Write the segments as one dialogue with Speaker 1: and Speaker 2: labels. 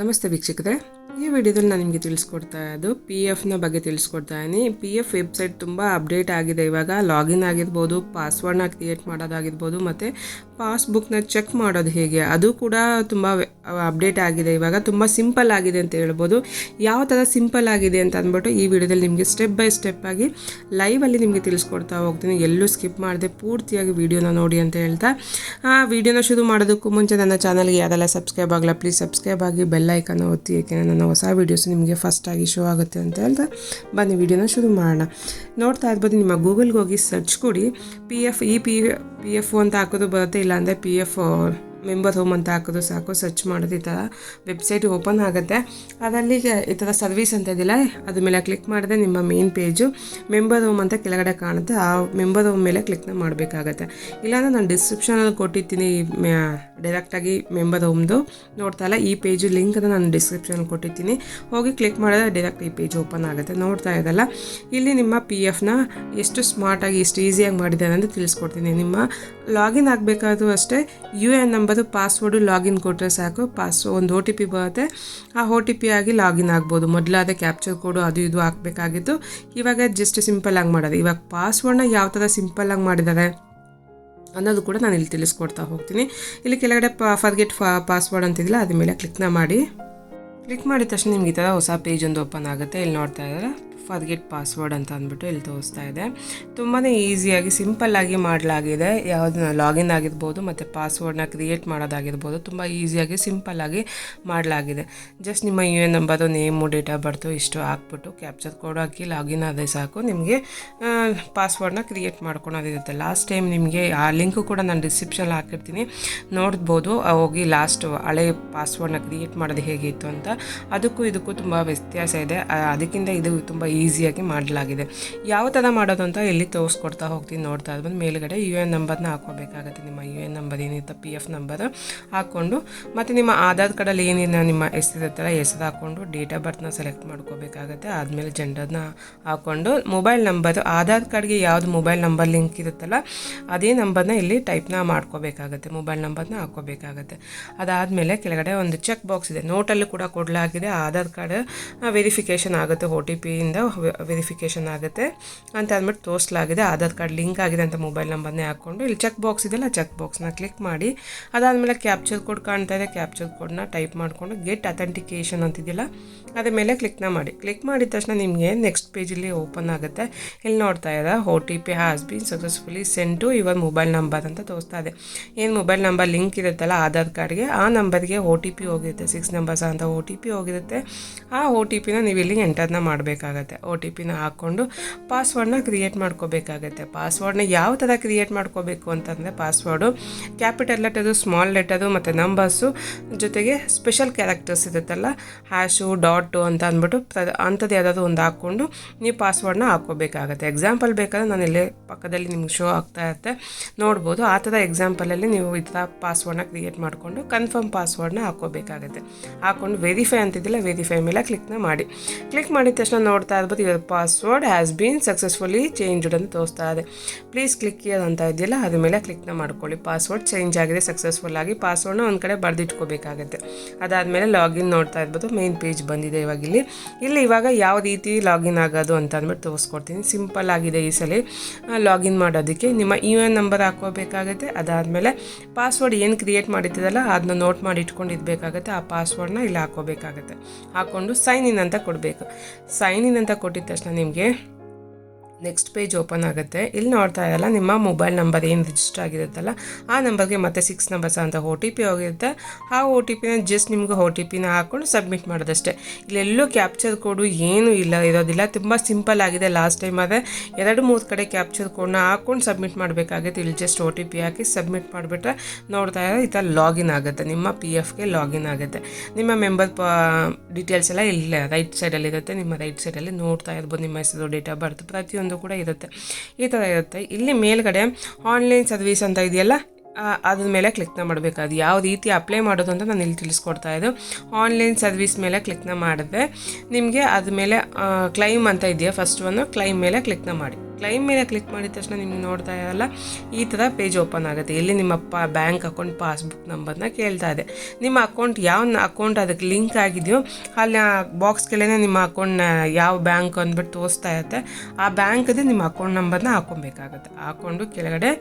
Speaker 1: ನಮಸ್ತೆ ವೀಕ್ಷಕರೇ, ಈ ವಿಡಿಯೋದಲ್ಲಿ ನಾನು ನಿಮಗೆ ತಿಳಿಸ್ಕೊಡ್ತಾ ಇರೋದು PFನ ಬಗ್ಗೆ ತಿಳಿಸ್ಕೊಡ್ತಾ ಇದ್ದೀನಿ. PF ವೆಬ್ಸೈಟ್ ತುಂಬ ಅಪ್ಡೇಟ್ ಆಗಿದೆ. ಇವಾಗ ಲಾಗಿನ್ ಆಗಿರ್ಬೋದು, ಪಾಸ್ವರ್ಡ್ನ ಕ್ರಿಯೇಟ್ ಮಾಡೋದಾಗಿರ್ಬೋದು, ಮತ್ತು ಪಾಸ್ಬುಕ್ನ ಚೆಕ್ ಮಾಡೋದು ಹೇಗೆ ಅದು ಕೂಡ ತುಂಬ ಅಪ್ಡೇಟ್ ಆಗಿದೆ. ಇವಾಗ ತುಂಬ ಸಿಂಪಲ್ ಆಗಿದೆ ಅಂತ ಹೇಳ್ಬೋದು. ಯಾವ ಥರ ಸಿಂಪಲ್ ಆಗಿದೆ ಅಂತ ಅಂದ್ಬಿಟ್ಟು ಈ ವಿಡಿಯೋದಲ್ಲಿ ನಿಮಗೆ ಸ್ಟೆಪ್ ಬೈ ಸ್ಟೆಪ್ ಆಗಿ ಲೈವಲ್ಲಿ ನಿಮಗೆ ತಿಳಿಸ್ಕೊಡ್ತಾ ಹೋಗ್ತೀನಿ. ಎಲ್ಲೂ ಸ್ಕಿಪ್ ಮಾಡದೆ ಪೂರ್ತಿಯಾಗಿ ವಿಡಿಯೋನ ನೋಡಿ ಅಂತ ಹೇಳ್ತಾ, ವಿಡಿಯೋನ ಶುರು ಮಾಡೋದಕ್ಕೂ ಮುಂಚೆ ನನ್ನ ಚಾನಲ್ಗೆ ಯಾರೆಲ್ಲ ಸಬ್ಸ್ಕ್ರೈಬ್ ಆಗಲ್ಲ ಪ್ಲೀಸ್ ಸಬ್ಸ್ಕ್ರೈಬ್ ಆಗಿ ಬೆಲ್ ಐಕನ್ ಒತ್ತಿ, ಏಕೆಂದರೆ ನನ್ನ ಹೊಸ ವೀಡಿಯೋಸ್ ನಿಮಗೆ ಫಸ್ಟಾಗಿ ಶೋ ಆಗುತ್ತೆ ಅಂತ ಹೇಳ್ತಾ ಬನ್ನಿ ವಿಡಿಯೋನ ಶುರು ಮಾಡೋಣ. ನೋಡ್ತಾ ಇರ್ಬೋದು, ನಿಮ್ಮ ಗೂಗಲ್ಗೆ ಹೋಗಿ ಸರ್ಚ್ ಕೊಡಿ PF PF ಅಂತ ಹಾಕೋದು ಬರುತ್ತೆ, ಇಲ್ಲಾಂದರೆ PF ಮೆಂಬರ್ ಹೋಮ್ ಅಂತ ಹಾಕೋದು ಸಾಕು. ಸರ್ಚ್ ಮಾಡೋದು ಈ ಥರ ವೆಬ್ಸೈಟ್ ಓಪನ್ ಆಗುತ್ತೆ. ಅದರಲ್ಲಿ ಈ ಥರ ಸರ್ವಿಸ್ ಅಂತ ಇದಿಲ್ಲ, ಅದ್ರ ಮೇಲೆ ಕ್ಲಿಕ್ ಮಾಡಿದ್ರೆ ನಿಮ್ಮ ಮೇನ್ ಪೇಜು ಮೆಂಬರ್ ಹೋಮ್ ಅಂತ ಕೆಳಗಡೆ ಕಾಣುತ್ತೆ. ಆ ಮೆಂಬರ್ ಹೋಮ್ ಮೇಲೆ ಕ್ಲಿಕ್ನ ಮಾಡಬೇಕಾಗತ್ತೆ. ಇಲ್ಲಾಂದರೆ ನಾನು ಡಿಸ್ಕ್ರಿಪ್ಷನಲ್ಲಿ ಕೊಟ್ಟಿರ್ತೀನಿ ಡೈರೆಕ್ಟಾಗಿ ಮೆಂಬರ್ ಹೋಮ್ದು. ನೋಡ್ತಾ ಇಲ್ಲ, ಈ ಪೇಜು ಲಿಂಕನ್ನು ನಾನು ಡಿಸ್ಕ್ರಿಪ್ಷನಲ್ಲಿ ಕೊಟ್ಟಿರ್ತೀನಿ. ಹೋಗಿ ಕ್ಲಿಕ್ ಮಾಡಿದ್ರೆ ಡೈರೆಕ್ಟ್ ಈ ಪೇಜ್ ಓಪನ್ ಆಗುತ್ತೆ. ನೋಡ್ತಾ ಇದ್ದಲ್ಲ, ಇಲ್ಲಿ ನಿಮ್ಮ PFನ ಎಷ್ಟು ಸ್ಮಾರ್ಟಾಗಿ ಎಷ್ಟು ಈಸಿಯಾಗಿ ಮಾಡಿದ್ದಾರೆ ಅಂತ ತಿಳಿಸ್ಕೊಡ್ತೀನಿ. ನಿಮ್ಮ ಲಾಗಿನ್ ಆಗಬೇಕಾದ್ರೂ ಅಷ್ಟೇ, UN ನಂಬರು ಪಾಸ್ವರ್ಡು ಲಾಗಿನ್ ಕೊಟ್ಟರೆ ಸಾಕು. ಒಂದು OTP ಬರುತ್ತೆ, ಆ OTP ಆಗಿ ಲಾಗಿನ್ ಆಗ್ಬೋದು. ಮೊದಲಾದ ಕ್ಯಾಪ್ಚರ್ ಕೋಡು ಅದು ಇದು ಹಾಕಬೇಕಾಗಿತ್ತು. ಇವಾಗ ಜಸ್ಟ್ ಸಿಂಪಲ್ಲಾಗಿ ಮಾಡೋದು. ಇವಾಗ ಪಾಸ್ವರ್ಡ್ನ ಯಾವ ಥರ ಸಿಂಪಲ್ಲಾಗಿ ಮಾಡಿದ್ದಾರೆ ಅನ್ನೋದು ಕೂಡ ನಾನು ಇಲ್ಲಿ ತಿಳಿಸ್ಕೊಡ್ತಾ ಹೋಗ್ತೀನಿ. ಇಲ್ಲಿ ಕೆಳಗಡೆ ಫರ್ಗೆಟ್ ಪಾಸ್ವರ್ಡ್ ಅಂತಿದ್ದಿಲ್ಲ, ಅದ್ರ ಮೇಲೆ ಕ್ಲಿಕ್ನ ಮಾಡಿ. ಕ್ಲಿಕ್ ಮಾಡಿದ ತಕ್ಷಣ ನಿಮ್ಗೆ ಈ ಥರ ಹೊಸ ಪೇಜ್ ಒಂದು ಓಪನ್ ಆಗುತ್ತೆ. ಇಲ್ಲಿ ನೋಡ್ತಾ ಇದ್ದಾರೆ ಫರ್ಗೆಟ್ ಪಾಸ್ವರ್ಡ್ ಅಂತ ಅಂದ್ಬಿಟ್ಟು ಇಲ್ಲಿ ತೋರಿಸ್ತಾ ಇದೆ. ತುಂಬಾ ಈಸಿಯಾಗಿ ಸಿಂಪಲ್ಲಾಗಿ ಮಾಡಲಾಗಿದೆ. ಯಾವುದನ್ನ ಲಾಗಿನ್ ಆಗಿರ್ಬೋದು ಮತ್ತು ಪಾಸ್ವರ್ಡ್ನ ಕ್ರಿಯೇಟ್ ಮಾಡೋದಾಗಿರ್ಬೋದು, ತುಂಬ ಈಸಿಯಾಗಿ ಸಿಂಪಲ್ಲಾಗಿ ಮಾಡಲಾಗಿದೆ. ಜಸ್ಟ್ ನಿಮ್ಮ UN number, name, date of birth ಇಷ್ಟು ಹಾಕ್ಬಿಟ್ಟು ಕ್ಯಾಪ್ಚರ್ ಕೋಡ್ ಹಾಕಿ ಲಾಗಿನ್ ಆದರೆ ಸಾಕು, ನಿಮಗೆ ಪಾಸ್ವರ್ಡ್ನ ಕ್ರಿಯೇಟ್ ಮಾಡ್ಕೊಳೋದಿರುತ್ತೆ. ಲಾಸ್ಟ್ ಟೈಮ್ ನಿಮಗೆ ಆ ಲಿಂಕು ಕೂಡ ನಾನು ಡಿಸ್ಕ್ರಿಪ್ಷನಲ್ಲಿ ಹಾಕಿರ್ತೀನಿ, ನೋಡ್ಬೋದು. ಹೋಗಿ ಲಾಸ್ಟ್ ಹಳೆ ಪಾಸ್ವರ್ಡ್ನ ಕ್ರಿಯೇಟ್ ಮಾಡೋದು ಹೇಗಿತ್ತು ಅಂತ. ಅದಕ್ಕೂ ಇದಕ್ಕೂ ತುಂಬ ವ್ಯತ್ಯಾಸ ಇದೆ. ಅದಕ್ಕಿಂತ ಇದು ತುಂಬ ಈಸಿಯಾಗಿ ಮಾಡಲಾಗಿದೆ. ಯಾವ ಥರ ಮಾಡೋದು ಅಂತ ಇಲ್ಲಿ ತೋರಿಸ್ಕೊಡ್ತಾ ಹೋಗ್ತೀನಿ. ನೋಡ್ತಾ ಇರ್ಬೋದು, ಮೇಲ್ಗಡೆ UN ನಂಬರ್ನ ಹಾಕೋಬೇಕಾಗುತ್ತೆ. ನಿಮ್ಮ UN ನಂಬರ್ ಏನಿರುತ್ತೆ PF ನಂಬರು ಹಾಕ್ಕೊಂಡು, ಮತ್ತು ನಿಮ್ಮ ಆಧಾರ್ ಕಾರ್ಡಲ್ಲಿ ಏನೇನು ನಿಮ್ಮ ಹೆಸರಿರುತ್ತಲ್ಲ ಹೆಸರು ಹಾಕ್ಕೊಂಡು ಡೇಟ್ ಆಫ್ ಬರ್ತ್ನ ಸೆಲೆಕ್ಟ್ ಮಾಡ್ಕೋಬೇಕಾಗುತ್ತೆ. ಆದಮೇಲೆ ಜೆಂಡರ್ನ ಹಾಕ್ಕೊಂಡು ಮೊಬೈಲ್ ನಂಬರು, ಆಧಾರ್ ಕಾರ್ಡ್ಗೆ ಯಾವುದು ಮೊಬೈಲ್ ನಂಬರ್ ಲಿಂಕ್ ಇರುತ್ತಲ್ಲ ಅದೇ ನಂಬರ್ನ ಇಲ್ಲಿ ಟೈಪ್ನ ಮಾಡ್ಕೋಬೇಕಾಗುತ್ತೆ, ಮೊಬೈಲ್ ನಂಬರ್ನ ಹಾಕ್ಕೋಬೇಕಾಗುತ್ತೆ. ಅದಾದಮೇಲೆ ಕೆಳಗಡೆ ಒಂದು ಚೆಕ್ ಬಾಕ್ಸ್ ಇದೆ, ನೋಟಲ್ಲಿ ಕೂಡ ಕೊಡಲಾಗಿದೆ. ಆಧಾರ್ ಕಾರ್ಡ್ ವೆರಿಫಿಕೇಷನ್ ಆಗುತ್ತೆ, OTP ಇಂದ ವೆರಿಫಿಕೇಷನ್ ಆಗುತ್ತೆ ಅಂತ ಅಂದ್ಬಿಟ್ಟು ತೋರಿಸಲಾಗಿದೆ. ಆಧಾರ್ ಕಾರ್ಡ್ ಲಿಂಕ್ ಆಗಿದೆ ಅಂತ ಮೊಬೈಲ್ ನಂಬರ್ನೇ ಹಾಕ್ಕೊಂಡು ಇಲ್ಲಿ ಚೆಕ್ ಬಾಕ್ಸ್ ಇದೆಯಲ್ಲ, ಚೆಕ್ ಬಾಕ್ಸ್ನ ಕ್ಲಿಕ್ ಮಾಡಿ. ಅದಾದಮೇಲೆ ಕ್ಯಾಪ್ಚರ್ ಕೋಡ್ ಕಾಣ್ತಾ ಇದೆ, ಕ್ಯಾಪ್ಚರ್ ಕೋಡ್ನ ಟೈಪ್ ಮಾಡಿಕೊಂಡು ಗೆಟ್ ಅಥೆಂಟಿಕೇಷನ್ ಅಂತಿದೆಯಲ್ಲ ಅದ್ರ ಮೇಲೆ ಕ್ಲಿಕ್ನ ಮಾಡಿ. ಕ್ಲಿಕ್ ಮಾಡಿದ ತಕ್ಷಣ ನಿಮಗೆ ನೆಕ್ಸ್ಟ್ ಪೇಜಲ್ಲಿ ಓಪನ್ ಆಗುತ್ತೆ. ಇಲ್ಲಿ ನೋಡ್ತಾ ಇದ್ದಾರೆ OTP has been successfully send to your mobile number ಅಂತ ತೋರಿಸ್ತಾ ಇದೆ. ಏನು ಮೊಬೈಲ್ ನಂಬರ್ ಲಿಂಕ್ ಇರುತ್ತಲ್ಲ ಆಧಾರ್ ಕಾರ್ಡ್ಗೆ, ಆ ನಂಬರ್ಗೆ OTP ಹೋಗಿರುತ್ತೆ, 6 ನಂಬರ್ಸ್ ಅಂತ OTP ಹೋಗಿರುತ್ತೆ. ಆ OTPನ ನೀವು ಇಲ್ಲಿ ಎಂಟರ್ನ ಮಾಡಬೇಕಾಗತ್ತೆ. OTPನ ಹಾಕ್ಕೊಂಡು ಪಾಸ್ವರ್ಡ್ನ ಕ್ರಿಯೇಟ್ ಮಾಡ್ಕೋಬೇಕಾಗತ್ತೆ. ಪಾಸ್ವರ್ಡ್ನ ಯಾವ ಥರ ಕ್ರಿಯೇಟ್ ಮಾಡ್ಕೋಬೇಕು ಅಂತಂದರೆ, password capital letter, small letter ಮತ್ತು ನಂಬರ್ಸು ಜೊತೆಗೆ ಸ್ಪೆಷಲ್ ಕ್ಯಾರೆಕ್ಟರ್ಸ್ ಇರುತ್ತಲ್ಲ, ಹ್ಯಾಶು, ಡಾಟು ಅಂತ ಅಂದ್ಬಿಟ್ಟು ಅಂಥದ್ದು ಯಾವುದಾದ್ರು ಒಂದು ಹಾಕ್ಕೊಂಡು ನೀವು ಪಾಸ್ವರ್ಡ್ನ ಹಾಕ್ಕೋಬೇಕಾಗತ್ತೆ. ಎಕ್ಸಾಂಪಲ್ ಬೇಕಾದ್ರೆ ನಾನು ಇಲ್ಲೇ ಪಕ್ಕದಲ್ಲಿ ನಿಮ್ಗೆ ಶೋ ಆಗ್ತಾ ಇರುತ್ತೆ, ನೋಡ್ಬೋದು. ಆ ಥರ ಎಕ್ಸಾಂಪಲಲ್ಲಿ ನೀವು ಈ ಥರ ಪಾಸ್ವರ್ಡ್ನ ಕ್ರಿಯೇಟ್ ಮಾಡಿಕೊಂಡು ಕನ್ಫರ್ಮ್ ಪಾಸ್ವರ್ಡ್ನ ಹಾಕ್ಕೋಬೇಕಾಗತ್ತೆ. ಹಾಕ್ಕೊಂಡು ವೆರಿಫೈ ಅಂತಿದ್ದಿಲ್ಲ, ವೆರಿಫೈ ಮೇಲೆ ಕ್ಲಿಕ್ನ ಮಾಡಿ. ಕ್ಲಿಕ್ ಮಾಡಿದ ತಕ್ಷಣ ನೋಡ್ತಾ ಇರ್ಬೋದು, your password has been successfully changed ಅಂತ ತೋರಿಸ್ತಾ ಇದೆ. ಪ್ಲೀಸ್ ಕ್ಲಿಕ್ ಹಿಯರ್ ಅಂತ ಇದೆಯಲ್ಲ ಅದ್ರ ಮೇಲೆ ಕ್ಲಿಕ್ನ ಮಾಡ್ಕೊಳ್ಳಿ. ಪಾಸ್ವರ್ಡ್ ಚೇಂಜ್ ಆಗಿದೆ ಸಕ್ಸಸ್ಫುಲ್ ಆಗಿ. ಪಾಸ್ವರ್ಡ್ನ ಒಂದು ಕಡೆ ಬರೆದಿಟ್ಕೋಬೇಕಾಗುತ್ತೆ. ಅದಾದಮೇಲೆ ಲಾಗಿನ್ ನೋಡ್ತಾ ಇರ್ಬೋದು, ಮೇನ್ ಪೇಜ್ ಬಂದಿದೆ. ಇವಾಗ ಯಾವ ರೀತಿ ಲಾಗಿನ್ ಆಗೋದು ಅಂತ ಅಂದ್ಬಿಟ್ಟು ತೋರಿಸ್ಕೊಡ್ತೀನಿ. ಸಿಂಪಲ್ ಆಗಿದೆ ಈ ಸಲ ಲಾಗಿನ್ ಮಾಡೋದಕ್ಕೆ. ನಿಮ್ಮ UN ನಂಬರ್ ಹಾಕೋಬೇಕಾಗುತ್ತೆ. ಅದಾದಮೇಲೆ ಪಾಸ್ವರ್ಡ್ ಏನು ಕ್ರಿಯೇಟ್ ಮಾಡಿದ್ದೀರಲ್ಲ ಅದನ್ನ ನೋಟ್ ಮಾಡಿ ಇಟ್ಕೊಂಡಿರ್ಬೇಕಾಗುತ್ತೆ. ಆ ಪಾಸ್ವರ್ಡ್ನ ಇಲ್ಲಿ ಹಾಕೋಬೇಕಾಗುತ್ತೆ. ಹಾಕ್ಕೊಂಡು ಸೈನ್ ಇನ್ ಅಂತ ಕೊಡಬೇಕು. ಸೈನ್ ಇನ್ ಅಂತ ಕೊಟ್ಟಿದ ತಕ್ಷಣ ನಿಮಗೆ ನೆಕ್ಸ್ಟ್ ಪೇಜ್ ಓಪನ್ ಆಗುತ್ತೆ. ಇಲ್ಲಿ ನೋಡ್ತಾ ಇರಲ್ಲ, ನಿಮ್ಮ ಮೊಬೈಲ್ ನಂಬರ್ ಏನು ರಿಜಿಸ್ಟರ್ ಆಗಿರುತ್ತಲ್ಲ ಆ ನಂಬರ್ಗೆ ಮತ್ತೆ 6 ನಂಬರ್ಸ್ ಅಂತ OTP ಹೋಗಿರುತ್ತೆ. ಆ OTPನ ಜಸ್ಟ್ ನಿಮ್ಗೆ OTPನ ಹಾಕ್ಕೊಂಡು ಸಬ್ಮಿಟ್ ಮಾಡೋದಷ್ಟೇ. ಇಲ್ಲೆಲ್ಲೂ ಕ್ಯಾಪ್ಚರ್ ಕೋಡು ಏನೂ ಇರೋದಿಲ್ಲ. ತುಂಬ ಸಿಂಪಲ್ ಆಗಿದೆ. ಲಾಸ್ಟ್ ಟೈಮ್ ಆದರೆ 2-3 ಕಡೆ ಕ್ಯಾಪ್ಚರ್ ಕೋಡ್ನ ಹಾಕ್ಕೊಂಡು ಸಬ್ಮಿಟ್ ಮಾಡಬೇಕಾಗುತ್ತೆ. ಇಲ್ಲಿ ಜಸ್ಟ್ OTP ಹಾಕಿ ಸಬ್ಮಿಟ್ ಮಾಡಿಬಿಟ್ರೆ ನೋಡ್ತಾ ಇರೋ ಈ ಥರ ಲಾಗಿನ್ ಆಗುತ್ತೆ, ನಿಮ್ಮ PFಗೆ ಲಾಗಿನ್ ಆಗುತ್ತೆ. ನಿಮ್ಮ ಮೆಂಬರ್ ಡೀಟೇಲ್ಸ್ ಎಲ್ಲ ಇಲ್ಲೇ ರೈಟ್ ಸೈಡಲ್ಲಿರುತ್ತೆ. ನಿಮ್ಮ ರೈಟ್ ಸೈಡಲ್ಲಿ ನೋಡ್ತಾ ಇರ್ಬೋದು, ನಿಮ್ಮ ಹೆಸರು, ಡೇಟ್ ಆಫ್ ಬರ್ತ್ ಪ್ರತಿಯೊಂದು ಕೂಡ ಇರುತ್ತೆ. ಈ ಥರ ಇರುತ್ತೆ. ಇಲ್ಲಿ ಮೇಲ್ಗಡೆ ಆನ್ಲೈನ್ ಸರ್ವಿಸ್ ಅಂತ ಇದೆಯಲ್ಲ ಅದ್ರ ಮೇಲೆ ಕ್ಲಿಕ್ನ ಮಾಡಬೇಕು. ಅದು ಯಾವ ರೀತಿ ಅಪ್ಲೈ ಮಾಡೋದು ಅಂತ ನಾನು ಇಲ್ಲಿ ತಿಳಿಸ್ಕೊಡ್ತಾ ಇದ್ದು. ಆನ್ಲೈನ್ ಸರ್ವಿಸ್ ಮೇಲೆ ಕ್ಲಿಕ್ನ ಮಾಡಿದ್ರೆ ನಿಮಗೆ ಅದ್ರ ಮೇಲೆ ಕ್ಲೈಮ್ ಅಂತ ಇದೆಯಾ, ಫಸ್ಟ್ ಕ್ಲೈಮ್ ಮೇಲೆ ಕ್ಲಿಕ್ನ ಮಾಡಿ. ಕ್ಲೈಮ್ ಮೇಲೆ ಕ್ಲಿಕ್ ಮಾಡಿದ ತಕ್ಷಣ ನಿಮ್ಗೆ ನೋಡ್ತಾ ಇರಲ್ಲ ಈ ಥರ ಪೇಜ್ ಓಪನ್ ಆಗುತ್ತೆ. ಇಲ್ಲಿ ನಿಮ್ಮ ಬ್ಯಾಂಕ್ ಅಕೌಂಟ್ ಪಾಸ್ಬುಕ್ ನಂಬರ್ನ ಕೇಳ್ತಾ ಇದೆ. ನಿಮ್ಮ ಅಕೌಂಟ್ ಯಾವ ಅಕೌಂಟ್ ಅದಕ್ಕೆ ಲಿಂಕ್ ಆಗಿದೆಯೋ ಅಲ್ಲಿ ಬಾಕ್ಸ್ ಕೆಳಗೆ ನಿಮ್ಮ ಅಕೌಂಟ್ನ ಯಾವ ಬ್ಯಾಂಕ್ ಅಂದ್ಬಿಟ್ಟು ತೋರಿಸ್ತಾ ಇರುತ್ತೆ. ಆ ಬ್ಯಾಂಕದೇ ನಿಮ್ಮ ಅಕೌಂಟ್ ನಂಬರ್ನ ಹಾಕ್ಕೊಬೇಕಾಗುತ್ತೆ. ಹಾಕ್ಕೊಂಡು ಕೆಳಗಡೆ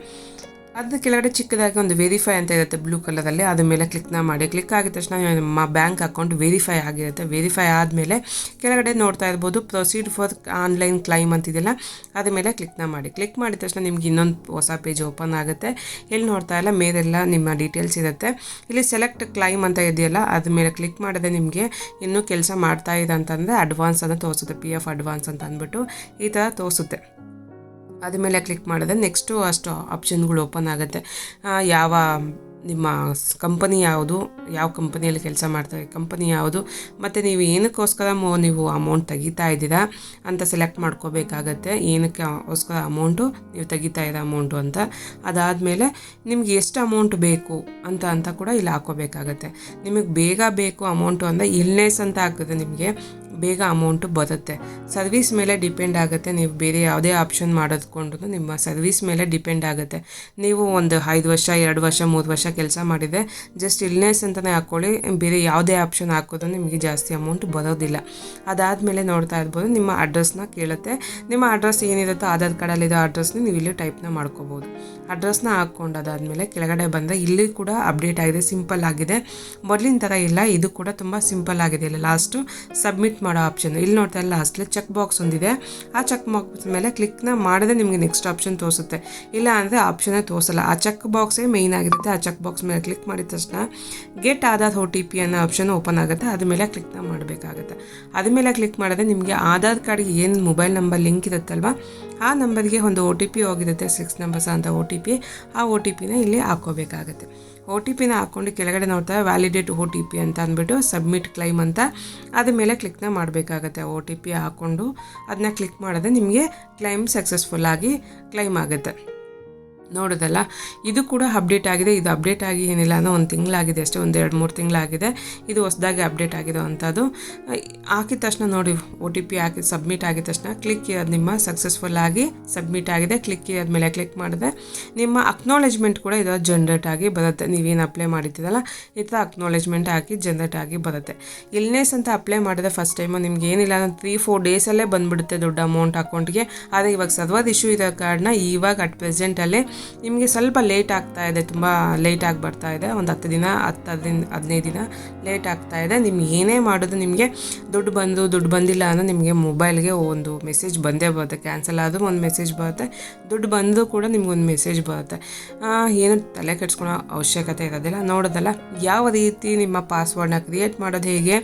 Speaker 1: ಚಿಕ್ಕದಾಗಿ ಒಂದು ವೆರಿಫೈ ಅಂತ ಇರುತ್ತೆ ಬ್ಲೂ ಕಲರಲ್ಲಿ, ಅದ್ರ ಮೇಲೆ ಕ್ಲಿಕ್ನ ಮಾಡಿ. ಕ್ಲಿಕ್ ಆಗಿದ ತಕ್ಷಣ ನಿಮ್ಮ ಬ್ಯಾಂಕ್ ಅಕೌಂಟ್ ವೆರಿಫೈ ಆಗಿರುತ್ತೆ. ವೆರಿಫೈ ಆದಮೇಲೆ ಕೆಳಗಡೆ ನೋಡ್ತಾ ಇರ್ಬೋದು ಪ್ರೊಸೀಡ್ ಫಾರ್ ಆನ್ಲೈನ್ ಕ್ಲೈಮ್ ಅಂತಿದೆಯಲ್ಲ, ಅದ್ರ ಮೇಲೆ ಕ್ಲಿಕ್ನ ಮಾಡಿ. ಕ್ಲಿಕ್ ಮಾಡಿದ ತಕ್ಷಣ ನಿಮ್ಗೆ ಇನ್ನೊಂದು ಹೊಸ ಪೇಜ್ ಓಪನ್ ಆಗುತ್ತೆ. ಇಲ್ಲಿ ನೋಡ್ತಾ ಇಲ್ಲ ಮೇಲೆಲ್ಲ ನಿಮ್ಮ ಡೀಟೇಲ್ಸ್ ಇರುತ್ತೆ. ಇಲ್ಲಿ ಸೆಲೆಕ್ಟ್ ಕ್ಲೈಮ್ ಅಂತ ಇದೆಯಲ್ಲ ಅದ್ರ ಮೇಲೆ ಕ್ಲಿಕ್ ಮಾಡಿದ್ರೆ ನಿಮಗೆ ಇನ್ನೂ ಕೆಲಸ ಮಾಡ್ತಾ ಇದೆ ಅಂತಂದರೆ ಅಡ್ವಾನ್ಸ್ ಅಂತ ತೋರಿಸುತ್ತೆ. PF ಅಡ್ವಾನ್ಸ್ ಅಂತ ಅಂದ್ಬಿಟ್ಟು ಈ ಥರ ತೋರಿಸುತ್ತೆ. ಅದ ಮೇಲೆ ಕ್ಲಿಕ್ ಮಾಡಿದ್ರೆ ನೆಕ್ಸ್ಟು ಅಷ್ಟು ಆಪ್ಷನ್ಗಳು ಓಪನ್ ಆಗುತ್ತೆ. ಯಾವ ನಿಮ್ಮ ಕಂಪನಿ ಯಾವುದು, ಯಾವ ಕಂಪನಿಯಲ್ಲಿ ಕೆಲಸ ಮಾಡ್ತಾರೆ, ಕಂಪನಿ ಯಾವುದು, ಮತ್ತು ನೀವು ಏನಕ್ಕೋಸ್ಕರ ನೀವು ಅಮೌಂಟ್ ತೆಗಿತಾ ಇದ್ದೀರಾ ಅಂತ ಸೆಲೆಕ್ಟ್ ಮಾಡ್ಕೋಬೇಕಾಗತ್ತೆ. ಏನಕ್ಕೋಸ್ಕರ ಅಮೌಂಟು ನೀವು ತೆಗಿತಾ ಇರೋ ಅಮೌಂಟು ಅಂತ. ಅದಾದಮೇಲೆ ನಿಮ್ಗೆ ಎಷ್ಟು ಅಮೌಂಟ್ ಬೇಕು ಅಂತ ಕೂಡ ಇಲ್ಲಿ ಹಾಕೋಬೇಕಾಗತ್ತೆ. ನಿಮಗೆ ಬೇಗ ಬೇಕು ಅಮೌಂಟು ಅಂದರೆ ಇಲ್ನೆಸ್ ಅಂತ ಆಗ್ತದೆ, ನಿಮಗೆ ಬೇಗ ಅಮೌಂಟು ಬರುತ್ತೆ. ಸರ್ವಿಸ್ ಮೇಲೆ ಡಿಪೆಂಡ್ ಆಗುತ್ತೆ. ನೀವು ಬೇರೆ ಯಾವುದೇ ಆಪ್ಷನ್ ಮಾಡೋದ್ಕೊಂಡು ನಿಮ್ಮ ಸರ್ವಿಸ್ ಮೇಲೆ ಡಿಪೆಂಡ್ ಆಗುತ್ತೆ. ನೀವು ಒಂದು 5 ವರ್ಷ 2 ವರ್ಷ 3 ವರ್ಷ ಕೆಲಸ ಮಾಡಿದರೆ ಜಸ್ಟ್ ಇಲ್ನೆಸ್ ಅಂತಲೇ ಹಾಕ್ಕೊಳ್ಳಿ, ಬೇರೆ ಯಾವುದೇ ಆಪ್ಷನ್ ಹಾಕೋದು ನಿಮಗೆ ಜಾಸ್ತಿ ಅಮೌಂಟ್ ಬರೋದಿಲ್ಲ. ಅದಾದಮೇಲೆ ನೋಡ್ತಾ ಇರ್ಬೋದು ನಿಮ್ಮ ಅಡ್ರೆಸ್ನ ಕೇಳುತ್ತೆ. ನಿಮ್ಮ ಅಡ್ರೆಸ್ ಏನಿರುತ್ತೋ ಆಧಾರ್ ಕಾರ್ಡಲ್ಲಿರೋ ಅಡ್ರೆಸ್ನ ನೀವು ಇಲ್ಲಿ ಟೈಪ್ನ ಮಾಡ್ಕೋಬೋದು. ಅಡ್ರೆಸ್ನ ಹಾಕ್ಕೊಂಡು ಅದಾದಮೇಲೆ ಕೆಳಗಡೆ ಬಂದರೆ ಇಲ್ಲಿ ಕೂಡ ಅಪ್ಡೇಟ್ ಆಗಿದೆ, ಸಿಂಪಲ್ ಆಗಿದೆ. ಮೊದಲಿನ ಥರ ಇಲ್ಲ, ಇದು ಕೂಡ ತುಂಬ ಸಿಂಪಲ್ ಆಗಿದೆ. ಇಲ್ಲ ಲಾಸ್ಟು ಸಬ್ಮಿಟ್ ಮಾಡೋ ಆಪ್ಷನ್ ಇಲ್ಲಿ ನೋಡ್ತಾ ಇಲ್ಲ, ಲಾಸ್ಟಲ್ಲಿ ಚೆಕ್ ಬಾಕ್ಸ್ ಒಂದಿದೆ. ಆ ಚೆಕ್ ಬಾಕ್ಸ್ ಮೇಲೆ ಕ್ಲಿಕ್ನ ಮಾಡಿದ್ರೆ ನಿಮಗೆ ನೆಕ್ಸ್ಟ್ ಆಪ್ಷನ್ ತೋರಿಸುತ್ತೆ. ಇಲ್ಲ ಅಂದರೆ ಆಪ್ಷನ್ನೇ ತೋರಿಸಲ್ಲ. ಆ ಚೆಕ್ ಬಾಕ್ಸೇ ಮೇಯ್ನ್ ಆಗಿರುತ್ತೆ. ಆ ಚೆಕ್ ಬಾಕ್ಸ್ ಮೇಲೆ ಕ್ಲಿಕ್ ಮಾಡಿದ ತಕ್ಷಣ ಗೆಟ್ ಆಧಾರ್ OTP ಅನ್ನೋ ಆಪ್ಷನ್ ಓಪನ್ ಆಗುತ್ತೆ. ಅದ್ರ ಮೇಲೆ ಕ್ಲಿಕ್ನ ಮಾಡಬೇಕಾಗುತ್ತೆ. ಅದ್ರ ಮೇಲೆ ಕ್ಲಿಕ್ ಮಾಡಿದ್ರೆ ನಿಮಗೆ ಆಧಾರ್ ಕಾರ್ಡ್ಗೆ ಏನು ಮೊಬೈಲ್ ನಂಬರ್ ಲಿಂಕ್ ಇರುತ್ತಲ್ವ ಆ ನಂಬರ್ಗೆ ಒಂದು OTP ಹೋಗಿರುತ್ತೆ, 6 ನಂಬರ್ಸ್ ಅಂತ OTP. ಆ OTPನ ಇಲ್ಲಿ ಹಾಕ್ಕೋಬೇಕಾಗುತ್ತೆ. OTPನ ಹಾಕ್ಕೊಂಡು ಕೆಳಗಡೆ ನೋಡ್ತಾ ವ್ಯಾಲಿಡೇಟ್ OTP ಅಂತ ಅಂದ್ಬಿಟ್ಟು ಸಬ್ಮಿಟ್ ಕ್ಲೈಮ್ ಅಂತ ಅದ್ರ ಮೇಲೆ ಕ್ಲಿಕ್ನ ಮಾಡಬೇಕಾಗತ್ತೆ. OTP ಹಾಕ್ಕೊಂಡು ಅದನ್ನ ಕ್ಲಿಕ್ ಮಾಡಿದ್ರೆ ನಿಮಗೆ ಕ್ಲೈಮ್ ಸಕ್ಸಸ್ಫುಲ್ ಆಗಿ ಕ್ಲೈಮ್ ಆಗುತ್ತೆ. ನೋಡೋದಲ್ಲ, ಇದು ಕೂಡ ಅಪ್ಡೇಟ್ ಆಗಿದೆ. ಇದು ಅಪ್ಡೇಟ್ ಆಗಿ ಏನಿಲ್ಲ ಅನ್ನೋ 1 ತಿಂಗಳಾಗಿದೆ ಅಷ್ಟೇ, 1-2-3 ತಿಂಗಳಾಗಿದೆ. ಇದು ಹೊಸದಾಗಿ ಅಪ್ಡೇಟ್ ಆಗಿರೋ ಅಂಥದ್ದು. ಹಾಕಿದ ತಕ್ಷಣ ನೋಡಿ OTP ಹಾಕಿ ಸಬ್ಮಿಟ್ ಆಗಿದ ತಕ್ಷಣ ಕ್ಲಿಕ್ ಇರೋದು ನಿಮ್ಮ ಸಕ್ಸಸ್ಫುಲ್ ಆಗಿ ಸಬ್ಮಿಟ್ ಆಗಿದೆ. ಕ್ಲಿಕ್ ಇರೋದ್ಮೇಲೆ ಕ್ಲಿಕ್ ಮಾಡಿದ್ರೆ ನಿಮ್ಮ ಅಕ್ನಾಲೇಜ್ಮೆಂಟ್ ಕೂಡ ಇದು ಜನ್ರೇಟ್ ಆಗಿ ಬರುತ್ತೆ. ನೀವೇನು ಅಪ್ಲೈ ಮಾಡಿದ್ದೀರಲ್ಲ ಈ ಥರ ಅಕ್ನಾಲೇಜ್ಮೆಂಟ್ ಹಾಕಿ ಜನ್ರೇಟ್ ಆಗಿ ಬರುತ್ತೆ. ಇಲ್ನೆಸ್ ಅಂತ ಅಪ್ಲೈ ಮಾಡಿದ್ರೆ ಫಸ್ಟ್ ಟೈಮು ನಿಮ್ಗೆ ಏನಿಲ್ಲ ಅಂದರೆ 3-4 ಡೇಸಲ್ಲೇ ಬಂದುಬಿಡುತ್ತೆ ದುಡ್ಡು ಅಮೌಂಟ್ ಅಕೌಂಟ್ಗೆ. ಆದರೆ ಇವಾಗ ಸರ್ವರ್ ಇಶ್ಯೂ ಇರೋ ಕಾರಣ ಇವಾಗ ಅಟ್ ಪ್ರೆಸೆಂಟಲ್ಲಿ ನಿಮಗೆ ಸ್ವಲ್ಪ ಲೇಟ್ ಆಗ್ತಾ ಇದೆ, ತುಂಬ ಲೇಟಾಗಿ ಬರ್ತಾ ಇದೆ. ಒಂದು 10 ದಿನ 15 ದಿನ ಲೇಟ್ ಆಗ್ತಾ ಇದೆ. ನಿಮ್ಗೆ ಏನೇ ಮಾಡೋದು ನಿಮಗೆ ದುಡ್ಡು ಬಂದಿಲ್ಲ ಅಂದರೆ ನಿಮಗೆ ಮೊಬೈಲ್ಗೆ ಒಂದು ಮೆಸೇಜ್ ಬಂದೇ ಬರುತ್ತೆ. ಕ್ಯಾನ್ಸಲ್ ಆದರೂ ಒಂದು ಮೆಸೇಜ್ ಬರುತ್ತೆ, ದುಡ್ಡು ಬಂದರೂ ಕೂಡ ನಿಮ್ಗೊಂದು ಮೆಸೇಜ್ ಬರುತ್ತೆ. ಏನು ತಲೆ ಕೆಡಿಸ್ಕೊಳ್ಳೋ ಅವಶ್ಯಕತೆ ಇರೋದಿಲ್ಲ. ನೋಡೋದಲ್ಲ ಯಾವ ರೀತಿ ನಿಮ್ಮ ಪಾಸ್ವರ್ಡ್ನ ಕ್ರಿಯೇಟ್ ಮಾಡೋದು ಹೇಗೆ,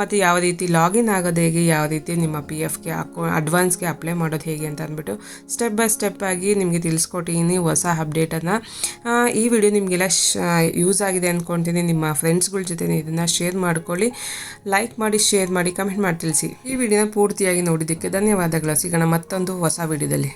Speaker 1: ಮತ್ತು ಯಾವ ರೀತಿ ಲಾಗಿನ್ ಆಗೋದು ಹೇಗೆ, ಯಾವ ರೀತಿ ನಿಮ್ಮ PFಗೆ ಅಡ್ವಾನ್ಸ್ಗೆ ಅಪ್ಲೈ ಮಾಡೋದು ಹೇಗೆ ಅಂತ ಅಂದ್ಬಿಟ್ಟು ಸ್ಟೆಪ್ ಬೈ ಸ್ಟೆಪ್ ಆಗಿ ನಿಮಗೆ ತಿಳಿಸ್ಕೊಟ್ಟಿದ್ದೀನಿ ಹೊಸ ಅಪ್ಡೇಟನ್ನು. ಈ ವಿಡಿಯೋ ನಿಮಗೆಲ್ಲ ಯೂಸ್ ಆಗಿದೆ ಅಂದ್ಕೊಳ್ತೀನಿ. ನಿಮ್ಮ ಫ್ರೆಂಡ್ಸ್ಗಳ ಜೊತೆ ಇದನ್ನು ಶೇರ್ ಮಾಡ್ಕೊಳ್ಳಿ, ಲೈಕ್ ಮಾಡಿ, ಶೇರ್ ಮಾಡಿ, ಕಮೆಂಟ್ ಮಾಡಿ ತಿಳಿಸಿ. ಈ ವಿಡಿಯೋನ ಪೂರ್ತಿಯಾಗಿ ನೋಡಿದ್ದಕ್ಕೆ ಧನ್ಯವಾದಗಳು. ಸಿಗೋಣ ಮತ್ತೊಂದು ಹೊಸ ವಿಡಿಯೋದಲ್ಲಿ.